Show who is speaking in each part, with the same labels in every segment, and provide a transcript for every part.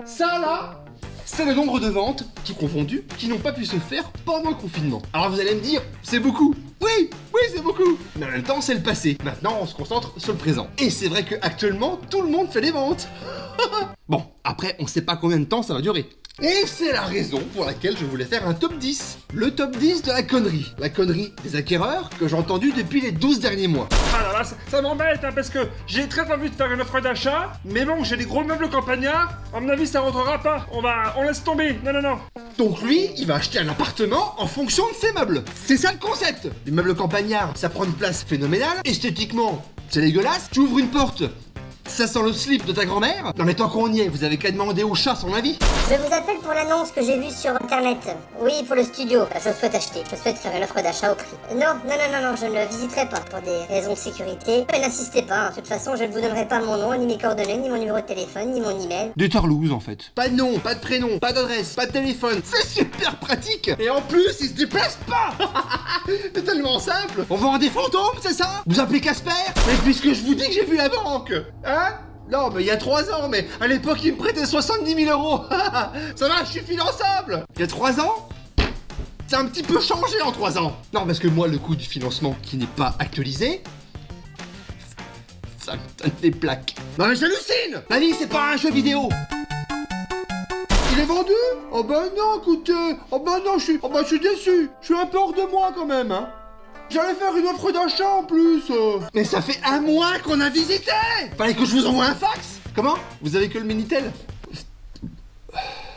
Speaker 1: Ça là, c'est le nombre de ventes, tout confondu, qui n'ont pas pu se faire pendant le confinement. Alors vous allez me dire, c'est beaucoup. Oui, c'est beaucoup. Mais en même temps, c'est le passé. Maintenant, on se concentre sur le présent. Et c'est vrai qu'actuellement, tout le monde fait des ventes. Bon, après, on sait pas combien de temps ça va durer. Et c'est la raison pour laquelle je voulais faire un top 10. Le top 10 de la connerie. La connerie des acquéreurs que j'ai entendu depuis les 12 derniers mois.
Speaker 2: Ah là là, ça m'embête hein, parce que j'ai très envie de faire une offre d'achat, mais bon, j'ai des gros meubles campagnards, à mon avis ça rentrera pas, on laisse tomber, non.
Speaker 1: Donc lui, il va acheter un appartement en fonction de ses meubles. C'est ça le concept. Les meubles campagnards, ça prend une place phénoménale. Esthétiquement, c'est dégueulasse. Tu ouvres une porte, ça sent le slip de ta grand-mère. Non mais tant qu'on y est, vous avez qu'à demander au chat son avis.
Speaker 3: Je vous appelle pour l'annonce que j'ai vue sur internet. Oui, pour le studio. Je souhaite acheter. Je souhaite faire une offre d'achat au prix. Non, je ne le visiterai pas pour des raisons de sécurité. Mais n'insistez pas, hein. De toute façon, je ne vous donnerai pas mon nom, ni mes coordonnées, ni mon numéro de téléphone, ni mon email.
Speaker 1: Des tarlouses en fait. Pas de nom, pas de prénom, pas d'adresse, pas de téléphone. C'est super pratique. Et en plus, il se déplace pas. C'est tellement simple. On vend des fantômes, c'est ça? Vous appelez Casper? Mais puisque je vous dis que j'ai vu la banque. Hein? Non, mais il y a 3 ans, mais à l'époque, il me prêtait 70 000 euros. Ça va, je suis finançable. Il y a 3 ans, ça a un petit peu changé en 3 ans. Non, parce que moi, le coût du financement qui n'est pas actualisé, ça me donne des plaques. Non, mais j'hallucine. La vie, c'est pas un jeu vidéo. Il est vendu? Oh bah non, écoutez. Oh bah non, je suis déçu. Je suis un peu hors de moi quand même, hein. J'allais faire une offre d'achat en plus. Mais ça fait 1 mois qu'on a visité. Fallait que je vous envoie un fax. Comment? Vous avez que le Minitel?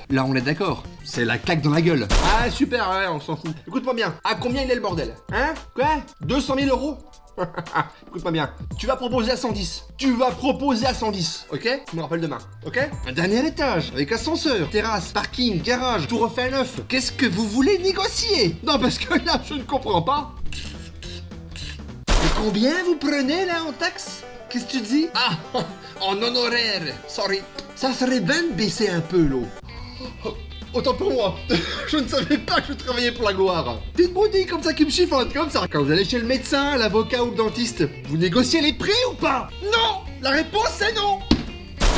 Speaker 1: Là on est d'accord, c'est la claque dans la gueule. Ah super, ouais, on s'en fout. Écoute-moi bien, à combien il est le bordel? Hein? Quoi? 200 000 euros? Écoute-moi bien, tu vas proposer à 110. Tu vas proposer à 110, ok? Je me rappelle demain, ok? Un dernier étage, avec ascenseur, terrasse, parking, garage, tout refait à neuf. Qu'est-ce que vous voulez négocier? Non, parce que là, je ne comprends pas. Et combien vous prenez là en taxe? Qu'est-ce que tu dis? Ah, en honoraire, sorry. Ça serait bien de baisser un peu l'eau. Autant pour moi, je ne savais pas que je travaillais pour la gloire. Petite boutique comme ça qui me chiffonne, comme ça. Quand vous allez chez le médecin, l'avocat ou le dentiste, vous négociez les prix ou pas? Non! La réponse c'est non!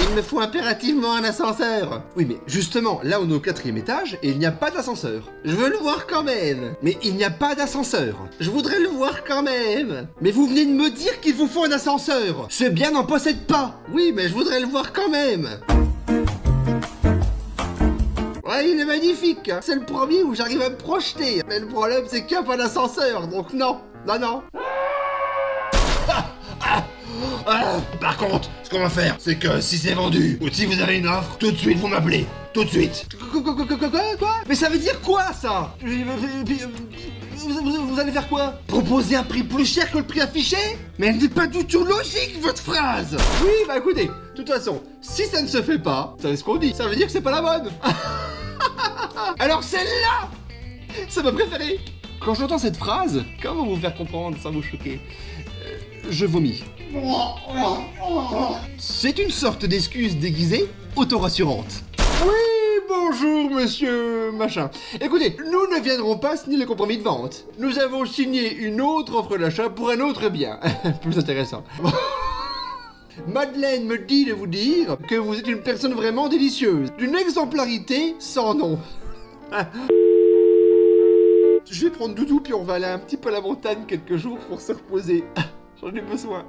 Speaker 1: Il me faut impérativement un ascenseur. Oui mais justement, là on est au 4e étage et il n'y a pas d'ascenseur. Je veux le voir quand même. Mais il n'y a pas d'ascenseur. Je voudrais le voir quand même. Mais vous venez de me dire qu'il vous faut un ascenseur. Ce bien n'en possède pas. Oui mais je voudrais le voir quand même. Ouais, il est magnifique, hein. C'est le premier où j'arrive à me projeter. Mais le problème, c'est qu'il n'y a pas d'ascenseur, donc non. Non. Par contre, ce qu'on va faire, c'est que si c'est vendu, ou si vous avez une offre, tout de suite, vous m'appelez. Tout de suite. Quoi? Mais ça veut dire quoi, ça? Vous allez faire quoi? Proposer un prix plus cher que le prix affiché? Mais elle n'est pas du tout logique, votre phrase. Oui, bah écoutez, de toute façon, si ça ne se fait pas, vous savez ce qu'on dit, ça veut dire que c'est pas la bonne. Alors celle-là, c'est ma préférée. Quand j'entends cette phrase, comment vous faire comprendre sans vous choquer? Je vomis. C'est une sorte d'excuse déguisée, auto-rassurante. Oui, bonjour monsieur machin. Écoutez, nous ne viendrons pas signer le compromis de vente. Nous avons signé une autre offre d'achat pour un autre bien. Plus intéressant. Madeleine me dit de vous dire que vous êtes une personne vraiment délicieuse. D'une exemplarité sans nom. Je vais prendre Doudou puis on va aller un petit peu à la montagne quelques jours pour se reposer. J'en ai besoin.